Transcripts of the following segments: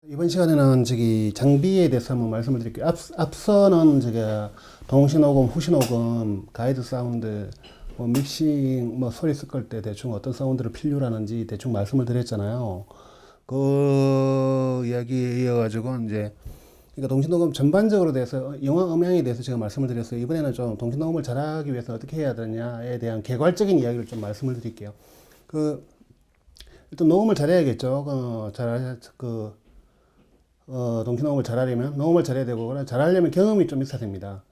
이번 시간에는 저기 장비에 대해서 한번 말씀을 드릴게요. 앞서는 제가 동시녹음, 후시녹음, 가이드 사운드, 뭐 믹싱, 뭐 소리 섞을 때 대충 어떤 사운드를 필요로 하는지 대충 말씀을 드렸잖아요. 그 이야기에 이어가지고 이제 그러니까 동시녹음 전반적으로 대해서 영화 음향에 대해서 제가 말씀을 드렸어요. 이번에는 좀 동시녹음을 잘하기 위해서 어떻게 해야 되냐에 대한 개괄적인 이야기를 좀 말씀을 드릴게요. 그 일단 녹음을 잘해야겠죠. 동시 녹음을 잘하려면 녹음을 잘해야 되고, 그래 잘하려면 경험이 좀 있어야 됩니다.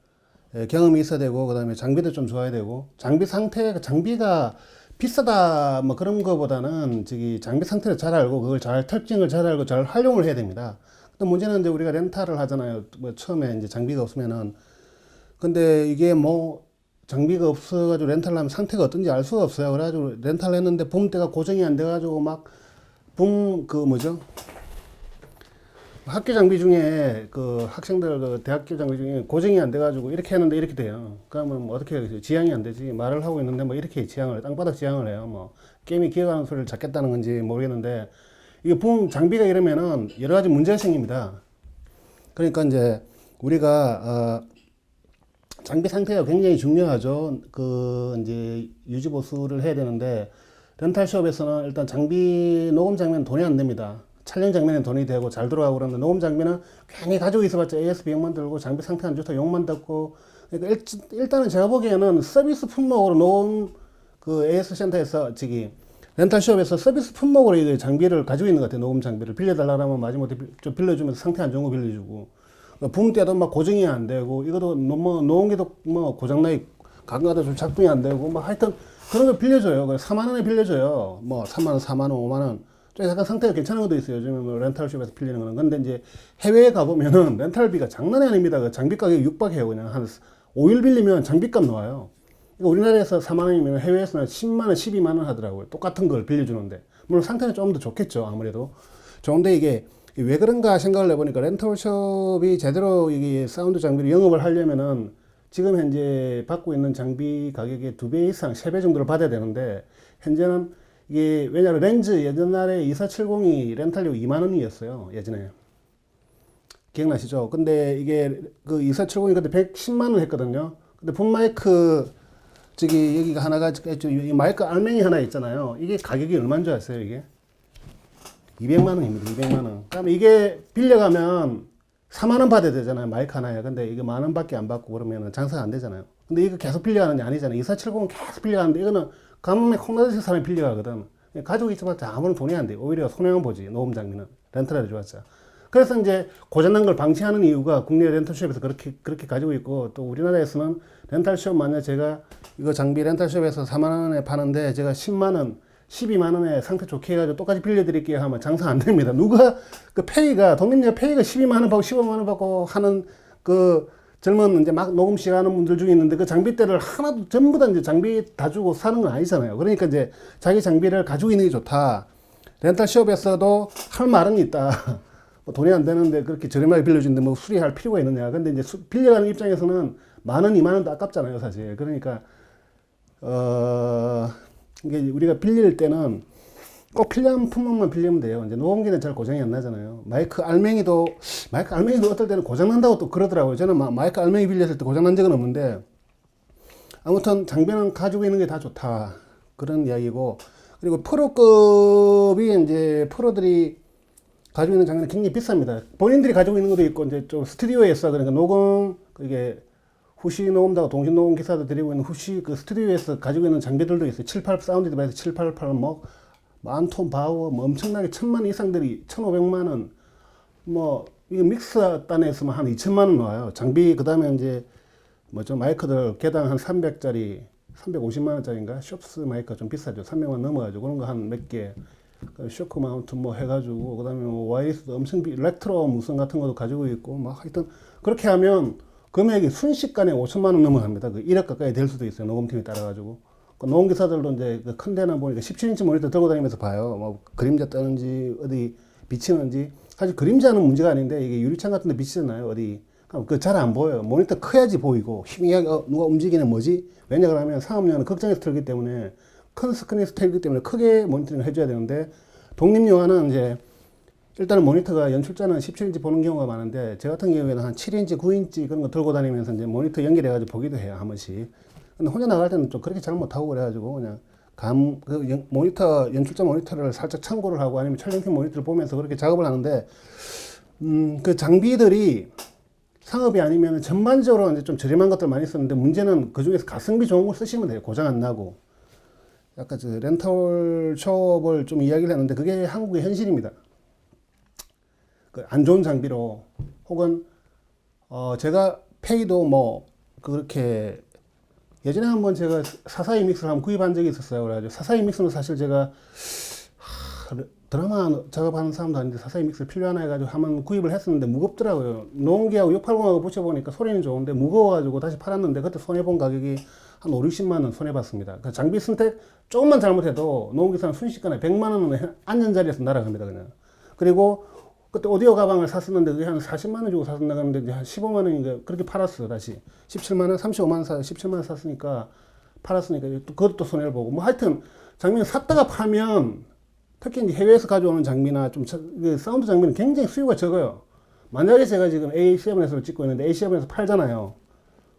예, 경험이 있어야 되고, 그 다음에 장비도 좀 좋아야 되고, 장비 상태, 장비가 비싸다 뭐 그런 거보다는 저기 장비 상태를 잘 알고, 그걸 잘 특징을 잘 알고 잘 활용을 해야 됩니다. 또 문제는 이제 우리가 렌탈을 하잖아요. 뭐 처음에 이제 장비가 없으면은. 근데 이게 뭐 장비가 없어가지고 렌탈을 하면 상태가 어떤지 알 수가 없어요. 그래가지고 렌탈을 했는데 붐대가 고정이 안 돼가지고 막 그 뭐죠? 학교 장비 중에 그 학생들 그 대학교 장비 중에 고정이 안 돼가지고 이렇게 했는데 이렇게 돼요. 그러면 뭐 어떻게 해요? 지향이 안 되지. 말을 하고 있는데 뭐 이렇게 지향을 땅바닥 지향을 해요. 뭐 게임이 기어가는 소리를 잡겠다는 건지 모르겠는데 이게 장비가 이러면은 여러 가지 문제가 생깁니다. 그러니까 이제 우리가 장비 상태가 굉장히 중요하죠. 그 이제 유지 보수를 해야 되는데 렌탈숍에서는 일단 장비 녹음 장면 돈이 안 됩니다. 촬영 장면에 돈이 되고 잘 들어가고 그러는데 녹음 장비는 괜히 가지고 있어봤자 AS 비용만 들고 장비 상태 안 좋다 욕만 듣고. 그러니까 일단은 제가 보기에는 서비스 품목으로 녹음 그 AS 센터에서 저기 렌탈숍에서 서비스 품목으로 이 장비를 가지고 있는 것 같아요. 녹음 장비를 빌려달라고 하면 마지못해 좀 빌려주면서 상태 안 좋은 거 빌려주고, 붐 때도 막 고정이 안 되고, 이것도 뭐 녹음기도 뭐 고장나기 가끔가다 좀 작동이 안 되고, 뭐 하여튼 그런 거 빌려줘요. 4만 원에 빌려줘요. 뭐 3만 원, 4만 원, 5만 원. 좀 약간 상태가 괜찮은 것도 있어요. 요즘에 뭐 렌탈숍에서 빌리는 거는. 근데 이제 해외에 가보면은 렌탈비가 장난이 아닙니다. 그 장비 가격이 육박해요. 그냥 한 5일 빌리면 장비값 나와요. 그러니까 우리나라에서 4만 원이면 해외에서는 10만 원, 12만 원 하더라고요. 똑같은 걸 빌려주는데. 물론 상태는 좀 더 좋겠죠. 아무래도. 좋은데 이게 왜 그런가 생각을 해보니까 렌털숍이 제대로 이게 사운드 장비를 영업을 하려면은 지금 현재 받고 있는 장비 가격의 2배 이상, 3배 정도를 받아야 되는데, 현재는 이게 왜냐하면 렌즈 옛날에 2470이 렌탈료 2만 원이었어요. 예전에. 기억나시죠? 근데 이게 그 2470이 그때 110만 원 했거든요. 근데 붐 마이크 저기 여기가 하나가 있죠. 이 마이크 알맹이 하나 있잖아요. 이게 가격이 얼마인 줄 아세요, 이게? 200만 원입니다. 200만 원. 그러면 이게 빌려가면 4만 원 받아야 되잖아요. 마이크 하나에. 근데 이게 만 원밖에 안 받고 그러면 장사가 안 되잖아요. 근데 이거 계속 빌려가는 게 아니잖아요. 2470은 계속 빌려가는데 이거는 가뭄에 콩나듯이 사람이 빌려가거든. 가지고 있어봤자 아무런 돈이 안 돼. 오히려 손해만 보지. 녹음 장비는. 렌트를 해줘봤자. 그래서 이제 고장난 걸 방치하는 이유가 국내 렌탈숍에서 그렇게 가지고 있고, 또 우리나라에서는 렌탈숍 만약 제가 이거 장비 렌탈숍에서 4만 원에 파는데 제가 10만 원, 12만 원에 상태 좋게 해가지고 똑같이 빌려드릴게요 하면 장사 안 됩니다. 누가 그 페이가 독립력 페이가 12만 원 받고 15만 원 받고 하는 그 젊은 이제 막 녹음 시작하는 분들 중에 있는데 그 장비대를 하나도 전부 다 이제 장비 다 주고 사는 건 아니잖아요. 그러니까 이제 자기 장비를 가지고 있는 게 좋다. 렌탈숍에서도 할 말은 있다. 뭐 돈이 안 되는데 그렇게 저렴하게 빌려주는데 뭐 수리할 필요가 있느냐. 근데 이제 빌려가는 입장에서는 만 원, 2만 원도 아깝잖아요, 사실. 그러니까 이게 우리가 빌릴 때는 꼭 필요한 품목만 빌리면 돼요. 이제 녹음기는 잘 고장이 안 나잖아요. 마이크 알맹이도 어떨 때는 고장 난다고 또 그러더라고요. 저는 마이크 알맹이 빌렸을 때 고장 난 적은 없는데, 아무튼 장비는 가지고 있는 게 다 좋다. 그런 이야기고, 그리고 프로급이 이제 프로들이 가지고 있는 장비는 굉장히 비쌉니다. 본인들이 가지고 있는 것도 있고, 이제 좀 스튜디오에서 그러니까 녹음, 이게 후시 녹음하고 동시 녹음 기사도 드리고 있는 후시 그 스튜디오에서 가지고 있는 장비들도 있어요. 78 사운드 디바이스 788 뭐 만톤 바워 뭐 엄청나게 1000만 이상들이 1500만 원 뭐 이거 믹서 단에서만 한 2000만 원 나와요. 장비 그다음에 이제 뭐죠 마이크들 개당 한 300짜리 350만 원짜리인가 숍스 마이크가 좀 비싸죠. 300만 넘어가지고 그런 거 한 몇 개. 쇼크 마운트 뭐 해가지고 그다음에 뭐 와이리스도 엄청 일렉트로 무선 같은 것도 가지고 있고 막 하여튼 그렇게 하면 금액이 순식간에 5천만 원 넘어갑니다. 그 1억 가까이 될 수도 있어요. 녹음팀에 따라가지고. 그 녹음기사들도 이제 그큰 데는 보니까 17인치 모니터 들고 다니면서 봐요. 뭐 그림자 뜨는지 어디 비치는지. 사실 그림자는 문제가 아닌데 이게 유리창 같은 데 비치잖아요. 어디. 그 잘 안 보여요. 모니터 커야지 보이고 희미하게 누가 움직이는 뭐지? 왜냐 그러면 상업용은 극장에서 틀기 때문에 큰 스크린에서 틀기 때문에 크게 모니터링을 해줘야 되는데 독립영화는 이제 일단은 모니터가 연출자는 17인치 보는 경우가 많은데 제 같은 경우에는 한 7인치, 9인치 그런 거 들고 다니면서 이제 모니터 연결해가지고 보기도 해요, 한 번씩. 근데 혼자 나갈 때는 좀 그렇게 잘 못하고 그래가지고 그냥 모니터, 연출자 모니터를 살짝 참고를 하고 아니면 촬영팀 모니터를 보면서 그렇게 작업을 하는데, 그 장비들이 상업이 아니면 전반적으로 이제 좀 저렴한 것들 많이 쓰는데 문제는 그 중에서 가성비 좋은 걸 쓰시면 돼요. 고장 안 나고. 약간 저 렌털숍을 좀 이야기를 했는데 그게 한국의 현실입니다. 그 안 좋은 장비로 혹은 제가 페이도 뭐 그렇게 예전에 한번 제가 사사이 믹스를 한번 구입한 적이 있었어요. 그래가지고 사사이 믹스는 사실 제가 드라마 작업하는 사람도 아닌데 사사이 믹스 필요하나 해가지고 한번 구입을 했었는데 무겁더라고요. 노은기하고 680하고 붙여보니까 소리는 좋은데 무거워가지고 다시 팔았는데 그때 손해본 가격이 한 5, 60만 원 손해봤습니다. 그 장비 선택 조금만 잘못해도 노은기사는 순식간에 100만 원은 안전자리에서 날아갑니다. 그냥. 그리고 그때 오디오 가방을 샀었는데 그게 한 40만 원 주고 샀었나 그런데 이제 한 15만 원인가 그렇게 팔았어요. 다시 17만 원, 35만 원 17만 원 샀으니까 팔았으니까 그것도 손해를 보고 뭐 하여튼 장비는 샀다가 팔면 특히 이제 해외에서 가져오는 장비나 좀 사운드 장비는 굉장히 수요가 적어요. 만약에 제가 지금 A7에서 찍고 있는데 A7에서 팔잖아요.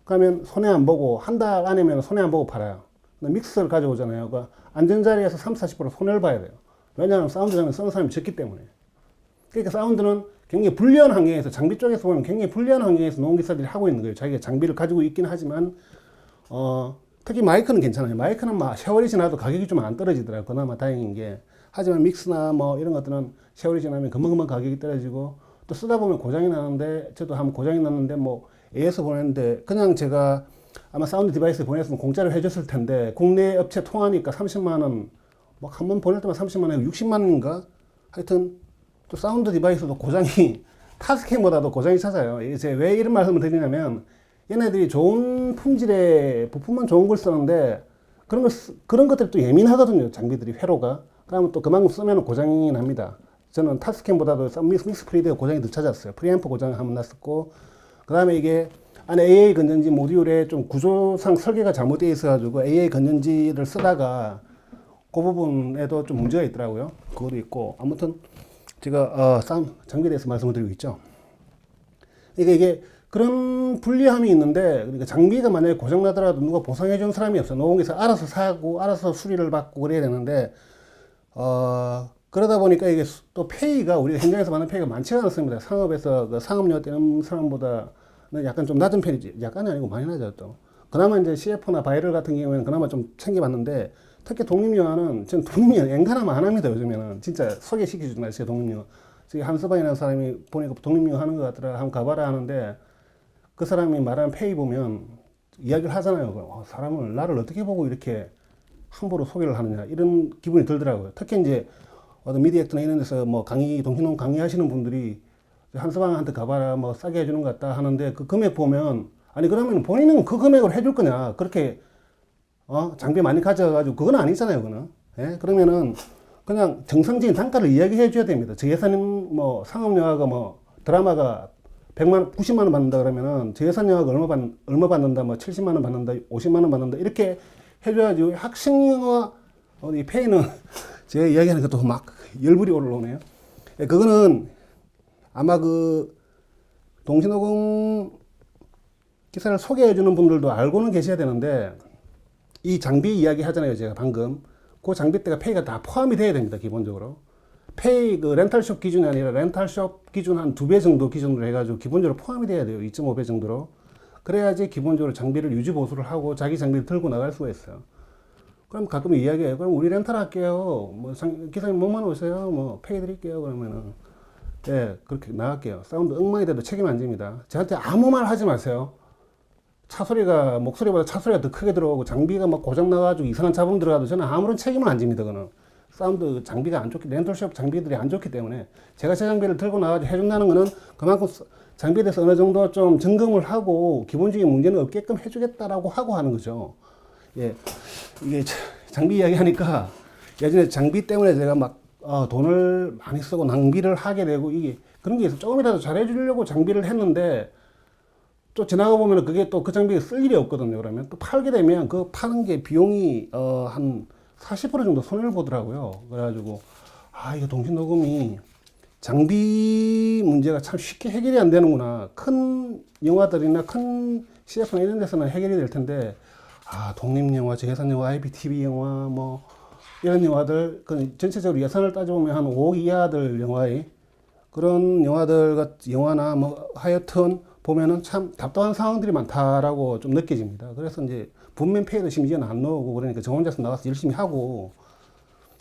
그러면 손해 안 보고 한 달 안에면 손해 안 보고 팔아요. 믹스를 가져오잖아요. 그 안전자리에서 30, 40% 손해를 봐야 돼요. 왜냐하면 사운드 장비 쓰는 사람이 적기 때문에. 그러니까 사운드는 굉장히 불리한 환경에서 장비 쪽에서 보면 굉장히 불리한 환경에서 노원기사들이 하고 있는 거예요. 자기가 장비를 가지고 있긴 하지만 특히 마이크는 괜찮아요. 마이크는 막 세월이 지나도 가격이 좀 안 떨어지더라고요. 그나마 다행인 게. 하지만 믹스나 뭐 이런 것들은 세월이 지나면 금방금방 가격이 떨어지고 또 쓰다 보면 고장이 나는데 저도 한번 고장이 났는데 뭐 A에서 보냈는데 그냥 제가 아마 사운드 디바이스 보냈으면 공짜로 해줬을 텐데 국내 업체 통하니까 30만 원 막 한 번 보낼 때만 30만 원 60만 원인가 하여튼 또 사운드 디바이스도 고장이 타스캠보다도 고장이 찾아요. 이제 왜 이런 말씀을 드리냐면 얘네들이 좋은 품질의 부품만 좋은 걸 쓰는데 그런 것들이 또 예민하거든요. 장비들이 회로가. 그러면 또 그만큼 쓰면 고장이 납니다. 저는 타스캠보다도 믹스 프리드가 고장이 더 찾았어요. 프리앰프 고장 한번 났었고 그 다음에 이게 안에 AA 건전지 모듈에 좀 구조상 설계가 잘못되어 있어가지고 AA 건전지를 쓰다가 그 부분에도 좀 문제가 있더라고요. 그것도 있고 아무튼 제가 장비에 대해서 말씀을 드리고 있죠. 이게 그런 불리함이 있는데 그러니까 장비가 만약에 고장나더라도 누가 보상해 준 사람이 없어요. 노원에서 알아서 사고 알아서 수리를 받고 그래야 되는데 그러다 보니까 이게 또 페이가 우리가 현장에서 받는 페이가 많지가 않습니다. 상업에서 그 상업료 떼는 사람보다는 약간 좀 낮은 편이지. 약간이 아니고 많이 낮아요 또. 그나마 이제 CF나 바이럴 같은 경우에는 그나마 좀 챙겨봤는데 특히 독립영화는 전 독립영화 엔간하면 안 합니다. 요즘에는 진짜 소개시켜주지 마세요. 독립영화. 저기 한서방이라는 사람이 보니까 독립영화 하는 것 같더라. 한번 가봐라 하는데 그 사람이 말하는 페이 보면 이야기를 하잖아요. 사람을 나를 어떻게 보고 이렇게 함부로 소개를 하느냐 이런 기분이 들더라고요. 특히 이제 어떤 미디어액트나 이런 데서 뭐 동신농 강의하시는 분들이 한서방한테 가봐라 뭐 싸게 해주는 것 같다 하는데 그 금액 보면 아니 그러면 본인은 그 금액을 해줄 거냐 그렇게 장비 많이 가져가지고 그건 아니잖아요. 그거는 그러면은 그냥 정상적인 단가를 이야기해 줘야 됩니다. 저 예산은 뭐 상업영화가 뭐 드라마가 90만 원 받는다 그러면은 저 예산 영화가 얼마 받는다 뭐 70만 원 받는다 50만 원 받는다 이렇게 해줘야지. 학생영화 이 페이는 제가 이야기하는 것도 막 열불이 올라오네요. 그거는 아마 그 동시녹음 기사를 소개해 주는 분들도 알고는 계셔야 되는데 이 장비 이야기 하잖아요. 제가 방금 그 장비대가 페이가 다 포함이 돼야 됩니다. 기본적으로 페이 그 렌탈숍 기준이 아니라 렌탈숍 기준 한 2배 정도 기준으로 해가지고 기본적으로 포함이 돼야 돼요. 2.5배 정도로. 그래야지 기본적으로 장비를 유지 보수를 하고 자기 장비를 들고 나갈 수가 있어요. 그럼 가끔 이야기해요. 그럼 우리 렌탈 할게요. 뭐 기사님 뭐만 오세요. 뭐 페이 드릴게요. 그러면은 그렇게 나갈게요. 사운드 엉망이 돼도 책임 안 집니다. 저한테 아무 말 하지 마세요. 차소리가 목소리보다 차소리가 더 크게 들어오고 장비가 막 고장 나가지고 이상한 잡음 들어가도 저는 아무런 책임을 안 집니다. 그거는 사운드 장비가 안 좋기 렌털숍 장비들이 안 좋기 때문에 제가 제 장비를 들고 나가지고 해준다는 거는 그만큼 장비에 대해서 어느 정도 좀 점검을 하고 기본적인 문제는 없게끔 해주겠다라고 하고 하는 거죠. 이게 장비 이야기 하니까 예전에 장비 때문에 제가 막 돈을 많이 쓰고 낭비를 하게 되고 이게 그런 게 있어. 조금이라도 잘해주려고 장비를 했는데 또 지나가 보면 그게 또 그 장비가 쓸 일이 없거든요. 그러면 또 팔게 되면 그 파는 게 비용이 한 40% 정도 손해를 보더라고요. 그래가지고 이거 동시녹음이 장비 문제가 참 쉽게 해결이 안 되는구나. 큰 영화들이나 큰 CF나 이런 데서는 해결이 될 텐데, 독립영화, 재산영화, IPTV 영화, 뭐, 이런 영화들, 그 전체적으로 예산을 따져보면 한 5억 이하들 영화의 그런 영화나 뭐, 하여튼 보면은 참 답답한 상황들이 많다라고 좀 느껴집니다. 그래서 이제 분면 페이도 심지어는 안 나오고 그러니까 저 혼자서 나가서 열심히 하고,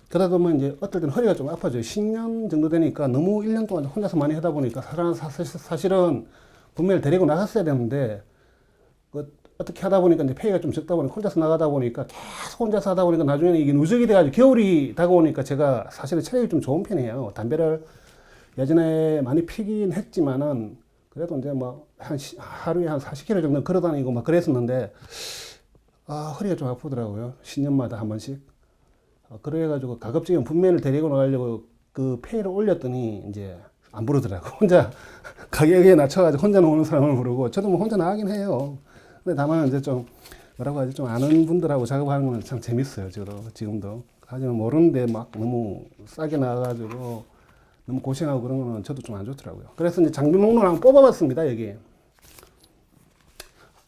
그러다 보면 이제 어떨 때는 허리가 좀 아파져요. 10년 정도 되니까 너무 1년 동안 혼자서 많이 하다 보니까 사실은 분명히 데리고 나갔어야 되는데, 어떻게 하다 보니까 이제 페이가 좀 적다 보니까 혼자서 나가다 보니까 계속 혼자서 하다 보니까 나중에는 이게 누적이 돼가지고 겨울이 다가오니까 제가 사실은 체력이 좀 좋은 편이에요. 담배를 예전에 많이 피긴 했지만은 그래도 이제 뭐 하루에 한 40km 정도 걸어 다니고 막 그랬었는데, 허리가 좀 아프더라고요. 10년마다 한 번씩. 그래가지고 가급적이면 분면을 데리고 나가려고 그 페이를 올렸더니 이제 안 부르더라고. 혼자 가격에 낮춰가지고 혼자 나오는 사람을 부르고, 저도 뭐 혼자 나가긴 해요. 근데 다만 이제 좀 뭐라고 하지, 좀 아는 분들하고 작업하는 건 참 재밌어요. 지금도. 하지만 모르는데 막 너무 싸게 나가가지고 너무 고생하고 그런 거는 저도 좀 안 좋더라고요. 그래서 이제 장비 목록을 한번 뽑아봤습니다. 여기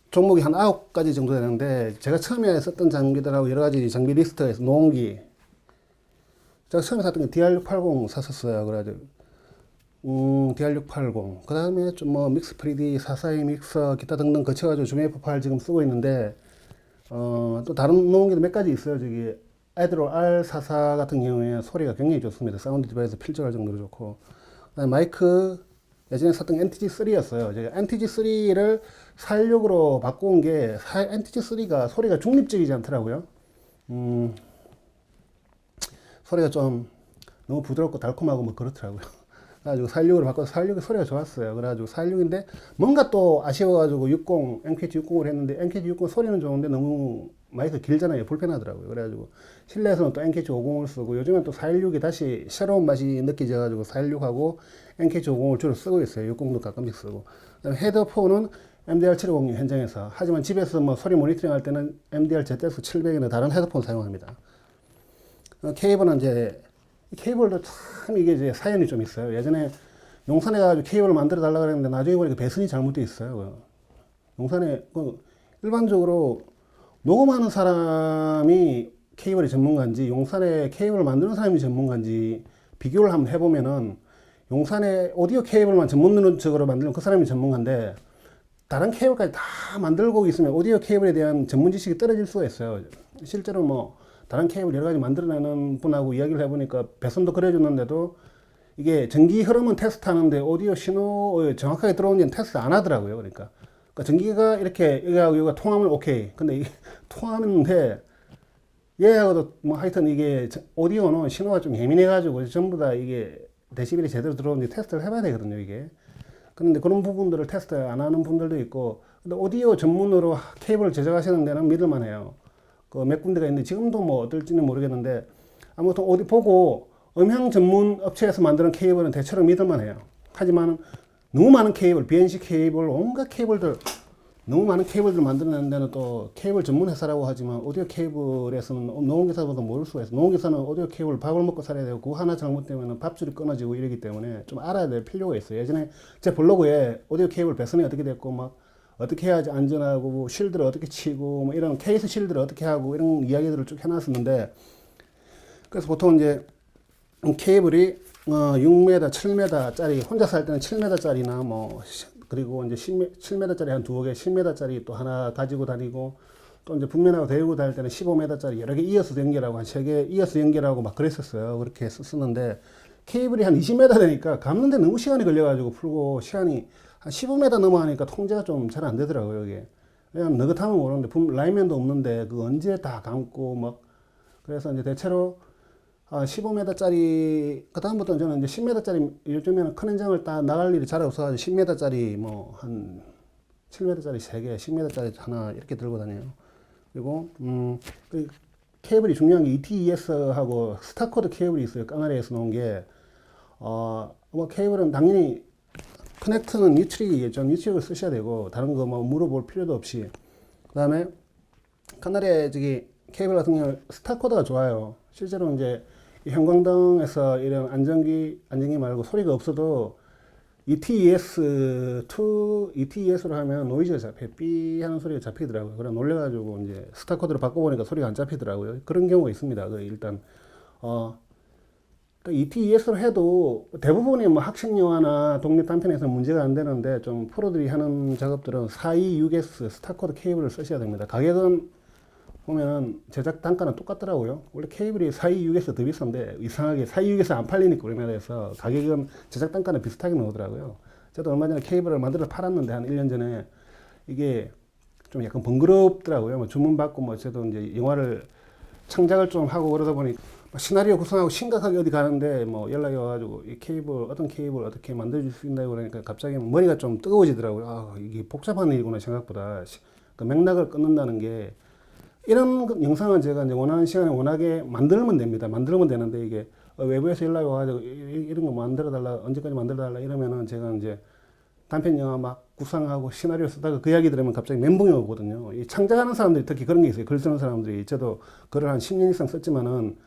종목이 한 9가지 정도 되는데, 제가 처음에 썼던 장비들하고 여러 가지 장비 리스트에서 노온기, 제가 처음에 샀던 게 DR680 샀었어요. 그래가지고 DR680, 그 다음에 좀 뭐 믹스 프리디, 442 믹서, 기타 등등 거쳐가지고 줌 F8 지금 쓰고 있는데, 또 다른 노온기도 몇 가지 있어요. 저기 에드로 R44 같은 경우에 소리가 굉장히 좋습니다. 사운드 디바이스 필적할 정도로 좋고, 그다음에 마이크 예전에 샀던 NTG3였어요. 제가 NTG3를 416으로 바꾼 게, NTG3가 소리가 중립적이지 않더라고요. 소리가 좀 너무 부드럽고 달콤하고 뭐 그렇더라고요. 그래가지고 416으로 바꿔서 416의 소리가 좋았어요. 그래가지고 416인데 뭔가 또 아쉬워가지고 NKT60을 했는데, NKT60 소리는 좋은데 너무 마이크 길잖아요. 불편하더라고요. 그래가지고 실내에서는 또 NKT50을 쓰고, 요즘엔 또 416이 다시 새로운 맛이 느껴져가지고 416하고 NKT50을 주로 쓰고 있어요. 60도 가끔씩 쓰고. 그다음에 헤드폰은 MDR750 현장에서, 하지만 집에서 뭐 소리 모니터링 할 때는 MDR ZX700이나 다른 헤드폰 사용합니다. 케이블은 이제, 케이블도 참 이게 이제 사연이 좀 있어요. 예전에 용산에 가지고 케이블을 만들어 달라 그랬는데 나중에 보니까 배선이 잘못되어 있어요. 용산에 일반적으로 녹음하는 사람이 케이블이 전문가인지 용산에 케이블을 만드는 사람이 전문가인지 비교를 한번 해보면은, 용산에 오디오 케이블만 전문적으로 만들면 그 사람이 전문가인데, 다른 케이블까지 다 만들고 있으면 오디오 케이블에 대한 전문 지식이 떨어질 수가 있어요. 실제로 뭐 다른 케이블 여러 가지 만들어내는 분하고 이야기를 해보니까 배선도 그려주는데도 이게 전기 흐름은 테스트 하는데 오디오 신호 정확하게 들어오는지는 테스트 안 하더라고요. 그러니까 전기가 이렇게 여기가 통하면 오케이. 근데 이게 통하는데 얘하고도 뭐 하여튼 이게 오디오는 신호가 좀 예민해가지고 전부 다 이게 데시벨이 제대로 들어오는지 테스트를 해봐야 되거든요, 이게. 그런데 그런 부분들을 테스트 안 하는 분들도 있고, 근데 오디오 전문으로 케이블을 제작하시는 데는 믿을만해요. 그 몇 군데가 있는데 지금도 뭐 어떨지는 모르겠는데, 아무튼 어디 보고 음향 전문 업체에서 만드는 케이블은 대체로 믿을만해요. 하지만 너무 많은 케이블, BNC 케이블, 온갖 케이블들, 너무 많은 케이블들 만드는 데는 또 케이블 전문 회사라고 하지만, 오디오 케이블에서는 노원기사보다 모를 수가 있어요. 노원기사는 오디오 케이블 밥을 먹고 살아야 되고, 그거 하나 잘못되면 밥줄이 끊어지고 이러기 때문에 좀 알아야 될 필요가 있어요. 예전에 제 블로그에 오디오 케이블 배선이 어떻게 됐고, 막 어떻게 해야지 안전하고, 뭐 실드를 어떻게 치고, 뭐 이런 케이스 실드를 어떻게 하고, 이런 이야기들을 쭉 해놨었는데, 그래서 보통 이제 케이블이 6m, 7m짜리, 혼자 살 때는 7m짜리나 뭐, 그리고 이제 7m짜리 한 두어 개, 10m짜리 또 하나 가지고 다니고, 또 이제 분면하고 데리고 다닐 때는 15m짜리 여러 개 이어서 연결하고, 한 3개 이어서 연결하고 막 그랬었어요. 그렇게 쓰는데, 케이블이 한 20m 되니까 감는데 너무 시간이 걸려가지고 풀고, 시간이 한 15m 넘어가니까 통제가 좀 잘 안 되더라고요, 이게. 그냥 너긋하면 모르는데, 라인맨도 없는데, 그 언제 다 감고, 막. 그래서 이제 대체로 15m짜리, 그다음부터는 저는 이제 10m짜리, 요즘에는 큰 현장을 나갈 일이 잘 없어가지고 10m짜리 뭐 한 7m짜리 3개, 10m짜리 하나 이렇게 들고 다녀요. 그리고, 그 케이블이 중요한 게 ETES하고 스타코드 케이블이 있어요. 까나리에서 나온 게. 뭐 케이블은 당연히 커넥트는 뉴트릭을 쓰셔야 되고, 다른 거 뭐 물어볼 필요도 없이. 그 다음에 카나리의 저기 케이블 같은 경우 스타코드가 좋아요. 실제로 이제 이 형광등에서 이런 안전기 말고 소리가 없어도 ETES로 하면 노이즈가 잡혀, 삐 하는 소리가 잡히더라고요. 그래 놀래가지고 이제 스타 코드로 바꿔보니까 소리가 안 잡히더라고요. 그런 경우가 있습니다. 일단, ETES로 해도 대부분의 뭐 학식 영화나 독립 단편에서 문제가 안 되는데 좀 프로들이 하는 작업들은 426S 스타 코드 케이블을 쓰셔야 됩니다. 가격은 보면은 제작 단가는 똑같더라고요. 원래 케이블이 426에서 더 비싼데 이상하게 426에서 안 팔리니까 우리나라에서 가격은 제작 단가는 비슷하게 나오더라고요. 저도 얼마 전에 케이블을 만들어 팔았는데 한 1년 전에 이게 좀 약간 번거롭더라고요. 뭐 주문 받고 뭐 저도 이제 영화를 창작을 좀 하고 그러다 보니 시나리오 구성하고 심각하게 어디 가는데 뭐 연락이 와가지고 이 케이블 어떤 케이블 어떻게 만들어줄 수 있나요? 그러니까 갑자기 머리가 좀 뜨거워지더라고요. 아, 이게 복잡한 일이구나 생각보다. 그 맥락을 끊는다는 게 이런 영상은 제가 이제 원하는 시간에 워낙에 만들면 됩니다. 만들면 되는데 이게 외부에서 연락이 와가지고 이런 거 만들어달라, 언제까지 만들어달라 이러면은 제가 이제 단편 영화 막 구상하고 시나리오 쓰다가 그 이야기 들으면 갑자기 멘붕이 오거든요. 이 창작하는 사람들이 특히 그런 게 있어요. 글 쓰는 사람들이. 저도 글을 한 10년 이상 썼지만은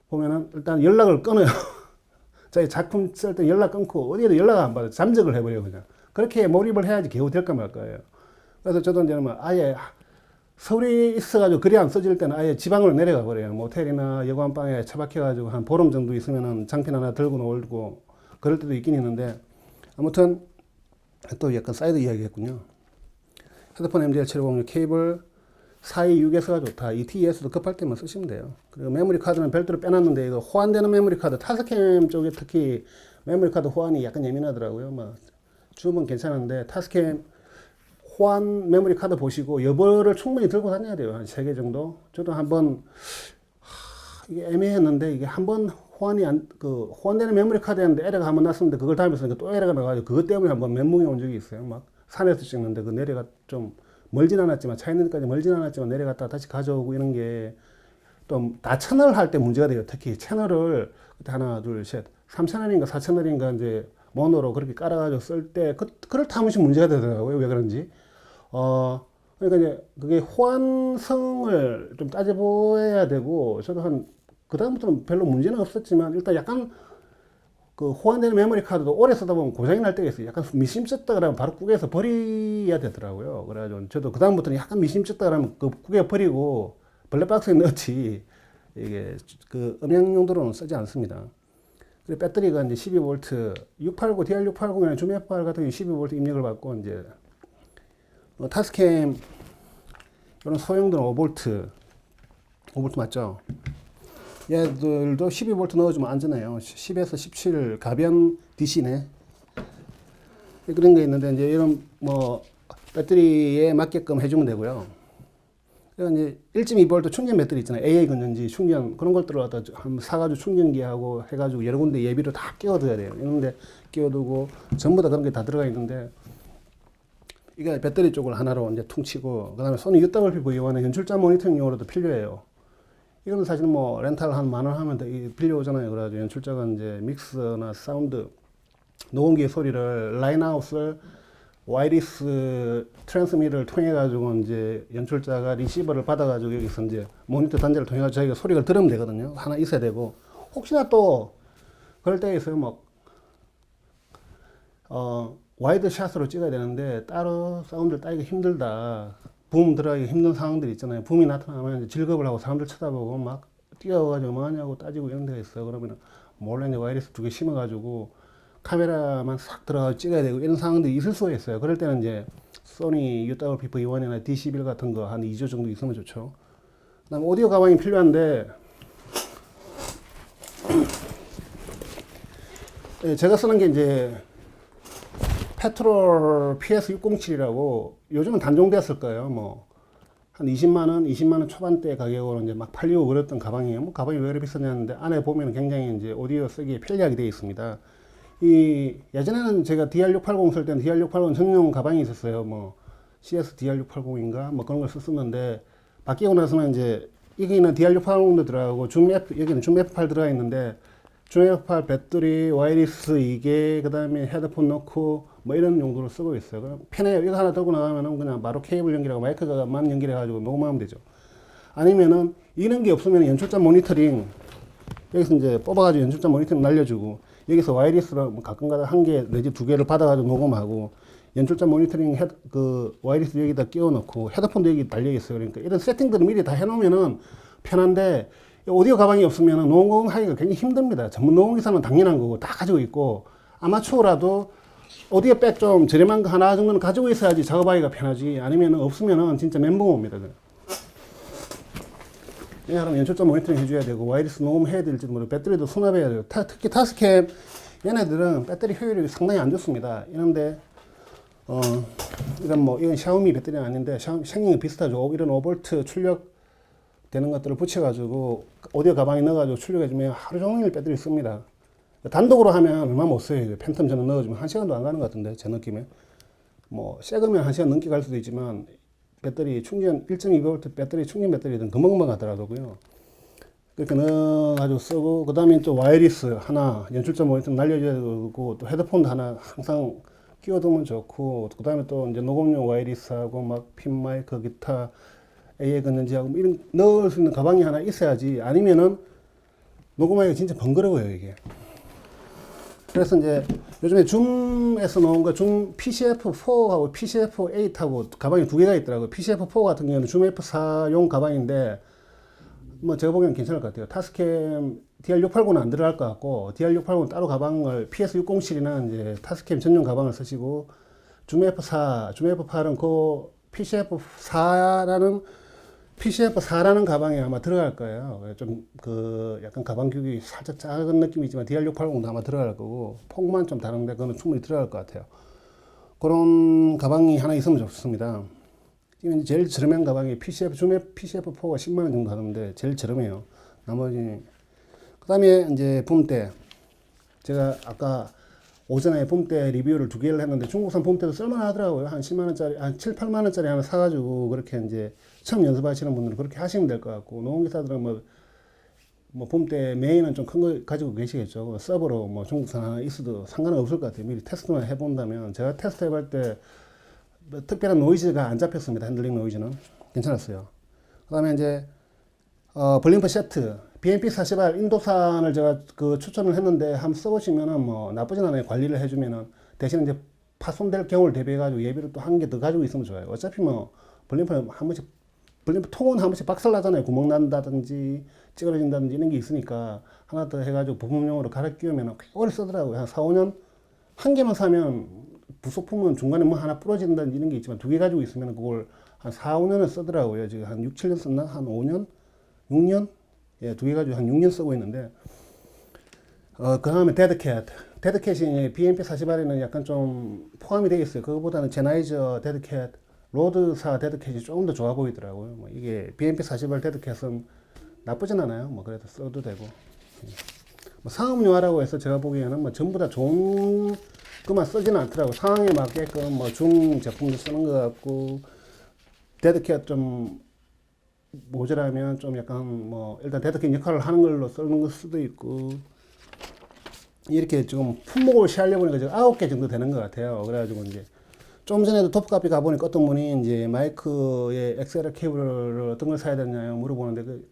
보면은 일단 연락을 끊어요. 자기 작품 쓸 때 연락 끊고 어디에도 연락 안 받아요. 잠적을 해버려요, 그냥. 그렇게 몰입을 해야지 겨우 될까 말까예요. 그래서 저도 이제 뭐 아예 서울에 있어가지고 글이 안 써질 때는 아예 지방으로 내려가 버려요. 모텔이나 여관방에 처박혀가지고 한 보름 정도 있으면은 장편 하나 들고 놀고 그럴 때도 있긴 있는데 아무튼 또 약간 사이드 이야기 했군요. 헤드폰 MDR750 케이블 426에서가 좋다. ETES도 급할 때만 쓰시면 돼요. 그리고 메모리 카드는 별도로 빼놨는데 이거 호환되는 메모리 카드 타스캠 쪽에 특히 메모리 카드 호환이 약간 예민하더라고요. 뭐 줌은 괜찮은데 타스캠 호환 메모리 카드 보시고 여벌을 충분히 들고 다녀야 돼요. 한 3개 정도. 저도 한번 이게 애매했는데 이게 한번 호환되는 메모리 카드였는데 에러가 한번 났었는데 그걸 다음에 쓰니까 또 에러가 나가지고 그것 때문에 한번 멘붕이 온 적이 있어요. 막 산에서 찍는데 그 내려가 좀 멀진 않았지만 차 있는 데까지 멀진 않았지만 내려갔다 다시 가져오고 이런 게 또 다 채널 할 때 문제가 돼요. 특히 채널을 하나 둘 셋 3채널인가 4채널인가 이제 모노로 그렇게 깔아가지고 쓸 때 그럴 한 번씩 문제가 되더라고요. 왜 그런지. 그러니까 이제 그게 호환성을 좀 따져보아야 되고 저도 그다음부터는 별로 문제는 없었지만 일단 약간 그 호환되는 메모리 카드도 오래 쓰다 보면 고장이 날 때가 있어요. 약간 미심쩍다 그러면 바로 구겨서 버려야 되더라고요. 그래가지고 저도 그다음부터는 약간 미심쩍다 그러면 그 구겨 버리고 블랙박스에 넣지 이게 그 음향 용도로는 쓰지 않습니다. 그리고 배터리가 이제 12V 680 DR680이나 줌 F8 같은 경우 12V 입력을 받고 이제 타스캠 이런 소형들은 5V 맞죠? 얘들도 12V 넣어주면 안전해요. 10에서 17 가변 DC네. 그런 게 있는데 이제 이런 뭐 배터리에 맞게끔 해주면 되고요. 이제 1.2V 충전 배터리 있잖아요. AA 건전지 충전 그런 것들을 갖다 사가지고 충전기하고 해가지고 여러 군데 예비로 다 끼워둬야 돼요. 이런데 끼워두고 전부 다 그런 게 다 들어가 있는데 이게 배터리 쪽을 하나로 이제 퉁치고 그다음에 소니 UWB-V1의 연출자 모니터링용으로도 필요해요. 이거는 사실 뭐 렌탈 한 10,000원 하면 빌려오잖아요. 그래가지고 연출자가 이제 믹스나 사운드 녹음기의 소리를 라인아웃을 와이리스 트랜스미터를 통해 가지고 이제 연출자가 리시버를 받아 가지고 여기서 이제 모니터 단자를 통해 가지고 저희가 소리를 들으면 되거든요. 하나 있어야 되고 혹시나 또 그럴 때 있어요. 뭐 와이드 샷으로 찍어야 되는데 따로 사운드를 따기가 힘들다. 붐 들어가기 힘든 상황들이 있잖아요. 붐이 나타나면 즐겁을 하고 사람들 쳐다보고 막 뛰어가지고 뭐 하냐고 따지고 이런 데가 있어요. 그러면 몰래 이제 와이리스 2개 심어가지고 카메라만 싹 들어가서 찍어야 되고 이런 상황들이 있을 수가 있어요. 그럴 때는 이제 소니 UWB-V1이나 D11 같은 거 한 2조 정도 있으면 좋죠. 그다음 오디오 가방이 필요한데 네, 제가 쓰는 게 이제 페트롤 PS607이라고 요즘은 단종되었을 거예요. 뭐 한 20만 원 초반대 가격으로 이제 막 팔리고 그랬던 가방이에요. 뭐 가방이 왜 이렇게 비싸냐는데 안에 보면 굉장히 이제 오디오 쓰기에 편리하게 되어 있습니다. 예전에는 제가 DR680 쓸 때는 DR680 전용 가방이 있었어요. 뭐 CS DR680인가 뭐 그런 걸 썼었는데 바뀌고 나서는 이제 여기는 DR680도 들어가고 여기는 줌 F8 들어가 있는데 줌 F8 배터리 와이리스 2개 그다음에 헤드폰 넣고 뭐 이런 용도로 쓰고 있어요. 그럼 편해요. 이거 하나 들고 나가면은 그냥 바로 케이블 연결하고 마이크만 연결해 가지고 녹음하면 되죠. 아니면은 이런 게 없으면 연출자 모니터링 여기서 이제 뽑아가지고 연출자 모니터링 날려주고, 여기서 와이리스로 가끔가다 한 개 내지 두 개를 받아가지고 녹음하고, 연출자 모니터링 그 와이리스 여기다 끼워놓고 헤드폰도 여기 달려있어요. 그러니까 이런 세팅들을 미리 다 해놓으면은 편한데, 오디오 가방이 없으면 녹음하기가 굉장히 힘듭니다. 전문 녹음기사는 당연한 거고 다 가지고 있고, 아마추어라도 오디오 백 좀 저렴한 거 하나 정도는 가지고 있어야지 작업하기가 편하지. 아니면 없으면은 진짜 멘붕 옵니다. 그럼 연출자 모니터링 해줘야 되고, 와이리스 녹음해야 될지도 모르고, 배터리도 수납해야 돼요. 특히 타스캠 얘네들은 배터리 효율이 상당히 안 좋습니다. 이런데 이건 샤오미 배터리는 아닌데 생긴 게 비슷하죠. 이런 5V 출력 되는 것들을 붙여가지고 오디오 가방에 넣어가지고 출력해주면 하루 종일 배터리 씁니다. 단독으로 하면 얼마 못 써요. 팬텀 전원 넣어주면 1시간도 안 가는 것 같은데, 제 느낌에. 새 거면 1시간 넘게 갈 수도 있지만, 배터리 충전 1.2V 배터리 충전 배터리는 금방금방 가더라고요. 그렇게 넣어가지고 쓰고, 그 다음에 또 와이리스 하나, 연출자 모니터 날려줘야 되고, 또 헤드폰도 하나 항상 끼워두면 좋고, 그 다음에 또 이제 녹음용 와이리스하고 막 핀 마이크, 기타, AA 건전지하고 이런 넣을 수 있는 가방이 하나 있어야지. 아니면은 녹음하기가 진짜 번거로워요, 이게. 그래서 이제 요즘에 줌에서 나온 거 줌 PCF4하고 PCF8하고 가방이 두 개가 있더라고요. PCF4 같은 경우는 줌 F4용 가방인데, 제가 보기엔 괜찮을 것 같아요. 타스캠 DR680은 안 들어갈 것 같고, DR680은 따로 가방을, PS607이나 이제 타스캠 전용 가방을 쓰시고, 줌 F4, 줌 F8은 그 PCF4라는 가방에 아마 들어갈 거예요. 약간 가방 규격이 살짝 작은 느낌이지만 DR680도 아마 들어갈 거고, 폭만 좀 다른데 그거는 충분히 들어갈 것 같아요. 그런 가방이 하나 있으면 좋습니다. 지금 제일 저렴한 가방이 줌 PCF4가 10만원 정도 하는데 제일 저렴해요. 나머지, 그 다음에 이제 붐대. 제가 아까 오전에 붐대 리뷰를 두 개를 했는데 중국산 붐대도 쓸만하더라고요. 한 10만원짜리, 한 7, 8만원짜리 하나 사가지고 그렇게 이제 처음 연습하시는 분들은 그렇게 하시면 될 것 같고, 농기사들은 붐대 메인은 좀 큰 거 가지고 계시겠죠. 서버로 중국산 하나 있어도 상관은 없을 것 같아요. 미리 테스트만 해본다면. 제가 테스트 해볼 때 특별한 노이즈가 안 잡혔습니다. 핸들링 노이즈는 괜찮았어요. 그 다음에 이제 블림프 세트 BMP40R 인도산을 제가 추천을 했는데, 한번 써보시면은 나쁘진 않아요. 관리를 해주면은. 대신 이제 파손될 경우를 대비해가지고 예비로 또 한 개 더 가지고 있으면 좋아요. 어차피 블림프 통은 한 번씩 박살 나잖아요. 구멍 난다든지 찌그러진다든지 이런 게 있으니까 하나 더 해가지고 부품용으로 갈아 끼우면 꽤 오래 쓰더라고요. 한 4, 5년? 한 개만 사면 부속품은 중간에 하나 부러진다든지 이런 게 있지만, 두 개 가지고 있으면 그걸 한 4, 5년을 쓰더라고요. 지금 한 6, 7년 썼나? 한 5년? 6년? 예, 두 개 가지고 한 6년 쓰고 있는데, 그 다음에 데드캣. 데드캣이 BMP40R에는 약간 좀 포함이 되어 있어요. 그거보다는 제나이저 데드캣, 로드사 데드캣이 조금 더 좋아 보이더라고요. 이게 BMP40R 데드캣은 나쁘진 않아요. 그래도 써도 되고. 상업용화라고 해서 제가 보기에는 전부 다 좋은 그만 쓰지는 않더라고요. 상황에 맞게끔 중 제품도 쓰는 것 같고, 데드캣 좀 모자라면 좀 약간 일단 데드캣 역할을 하는 걸로 쓰는 걸 수도 있고, 이렇게 지금 품목을 시하려보니까 지금 9개 정도 되는 것 같아요. 그래가지고 이제 좀 전에도 토프카피 가보니까 어떤 분이 이제 마이크에 XLR 케이블을 어떤 걸 사야 되냐고 물어보는데,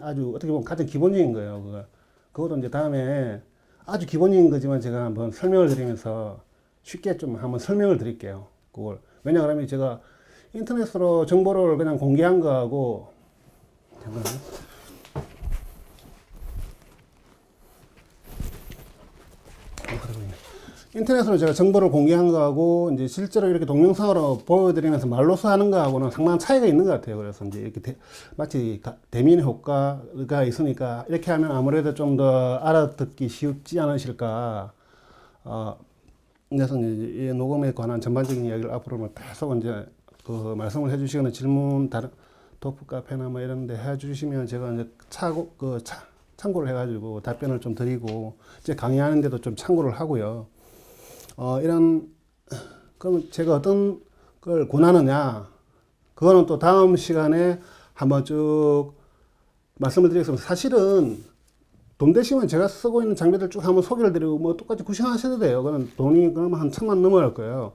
아주 어떻게 보면 가장 기본적인 거예요. 그것도 이제 다음에 아주 기본적인 거지만 제가 한번 설명을 드리면서 쉽게 좀 한번 설명을 드릴게요. 그걸. 왜냐하면 제가 인터넷으로 정보를 그냥 공개한 거하고, 잠깐만요. 인터넷으로 제가 정보를 공개한 거하고, 이제 실제로 이렇게 동영상으로 보여드리면서 말로써 하는 거하고는 상당한 차이가 있는 것 같아요. 그래서 이제 이렇게 마치 대면 효과가 있으니까 이렇게 하면 아무래도 좀 더 알아듣기 쉽지 않으실까. 그래서 이제 이 녹음에 관한 전반적인 이야기를 앞으로 계속 이제 말씀을 해주시거나 질문, 다른 토프 카페나 이런 데 해주시면 제가 이제 참고를 해가지고 답변을 좀 드리고, 이제 강의하는데도 좀 참고를 하고요. 그럼 제가 어떤 걸 권하느냐, 그거는 또 다음 시간에 한번 쭉 말씀을 드리겠습니다. 사실은 돈 대시면 제가 쓰고 있는 장비들 쭉 한번 소개를 드리고, 똑같이 구시하셔도 돼요. 그건 돈이 그러면 한 1,000만 넘어갈 거예요.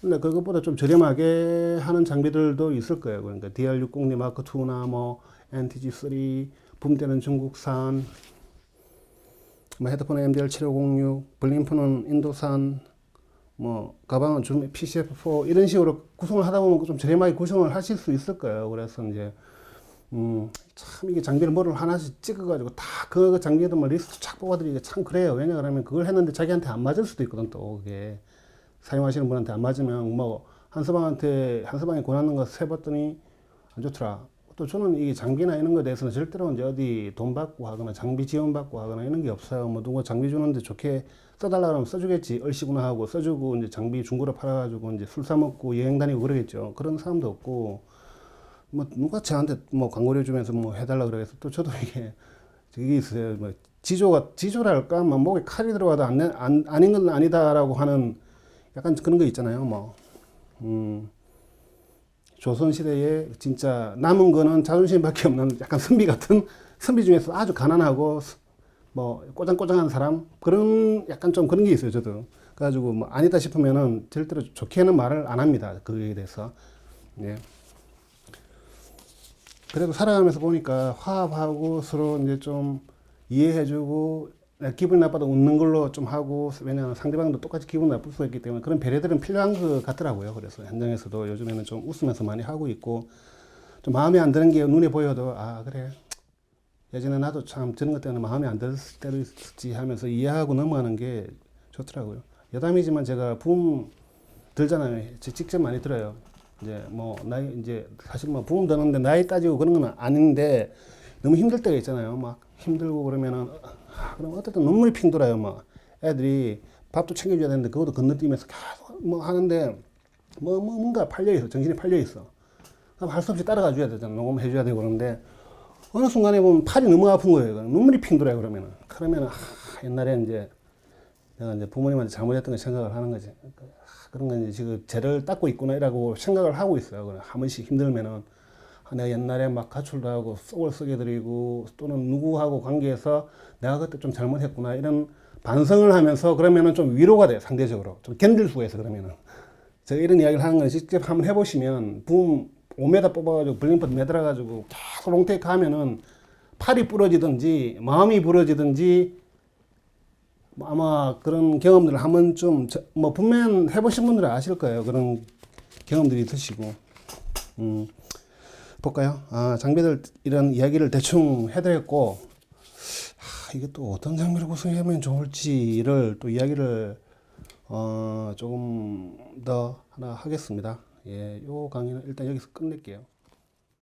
근데 그것보다 좀 저렴하게 하는 장비들도 있을 거예요. 그러니까 DR602 마크2나 NTG3, 붐대는 중국산, 뭐 헤드폰은 MDR7506, 블림프는 인도산, 뭐 가방은 줌 PCF4 이런 식으로 구성을 하다 보면 좀 저렴하게 구성을 하실 수 있을 거예요. 그래서 이제 참 이게 장비를 뭐를 하나씩 찍어가지고 다 그 장비들만 리스트 쫙 뽑아드리기가 참 그래요. 왜냐 그러면 그걸 했는데 자기한테 안 맞을 수도 있거든. 또 그게 사용하시는 분한테 안 맞으면 뭐 한서방에 권하는 거 세봤더니 안 좋더라. 또 저는 이 장비나 이런 거에 대해서는 절대로 이제 어디 돈 받고 하거나 장비 지원 받고 하거나 이런 게 없어요. 뭐 누가 장비 주는데 좋게 써달라 그러면 써주겠지. 얼씨구나 하고 써주고 이제 장비 중고로 팔아가지고 이제 술 사 먹고 여행 다니고 그러겠죠. 그런 사람도 없고 뭐 누가 저한테 뭐 광고료 주면서 뭐 해달라 그러겠어. 또 저도 이게 저기 있어요. 뭐 지조랄까 뭐 목에 칼이 들어가도 아닌 건 아니다라고 하는 약간 그런 거 있잖아요. 뭐 조선시대에 진짜 남은 거는 자존심밖에 없는 약간 선비 같은 선비 중에서 아주 가난하고 뭐 꼬장꼬장한 사람 그런 약간 좀 그런 게 있어요. 저도 그래가지고 뭐 아니다 싶으면은 절대로 좋게는 말을 안 합니다. 그에 대해서. 예. 그래도 살아가면서 보니까 화합하고 서로 이제 좀 이해해주고 기분 나빠도 웃는 걸로 좀 하고 왜냐하면 상대방도 똑같이 기분 나쁠 수 있기 때문에 그런 배려들은 필요한 것 같더라고요. 그래서 현장에서도 요즘에는 좀 웃으면서 많이 하고 있고 좀 마음에 안 드는 게 눈에 보여도 아 그래 예전에 나도 참 저런 것 때문에 마음에 안 들었을 때도 있었지 하면서 이해하고 넘어가는 게 좋더라고요. 여담이지만 제가 부음 들잖아요. 직접 많이 들어요. 이제 뭐 나이 이제 사실 뭐 부음 드는데 나이 따지고 그런 건 아닌데 너무 힘들 때가 있잖아요. 막 힘들고 그러면은 그럼 어쨌든 눈물이 핑 돌아요. 막 애들이 밥도 챙겨줘야 되는데 그것도 건너뛰면서 계속 뭐 하는데 뭐 뭔가 팔려 있어. 정신이 팔려 있어. 그럼 할 수 없이 따라가 줘야 되잖아. 녹음해 줘야 되고 그러는데 어느 순간에 보면 팔이 너무 아픈 거예요. 눈물이 핑 돌아요. 그러면은 옛날에 이제 내가 이제 부모님한테 잘못했던 걸 생각을 하는 거지. 그런 건 이제 지금 죄를 닦고 있구나라고 생각을 하고 있어요. 한 번씩 힘들면은 내가 옛날에 막 가출도 하고 속을 썩여 드리고 또는 누구하고 관계에서 내가 그때 좀 잘못했구나 이런 반성을 하면서 그러면은 좀 위로가 돼요. 상대적으로 좀 견딜 수가 있어. 그러면은 제가 이런 이야기를 하는 건 직접 한번 해보시면 붐 5m 뽑아가지고 블링퍼드 매달아가지고 계속 롱테이크 하면은 팔이 부러지든지 마음이 부러지든지 뭐 아마 그런 경험들을 한 번쯤 뭐 분명 해보신 분들은 아실 거예요. 그런 경험들이 있으시고 볼까요? 장비들 이런 이야기를 대충 해드렸고 이게 또 어떤 장비를 구성하면 좋을지를 또 이야기를 조금 더 하나 하겠습니다. 예, 요 강의는 일단 여기서 끝낼게요.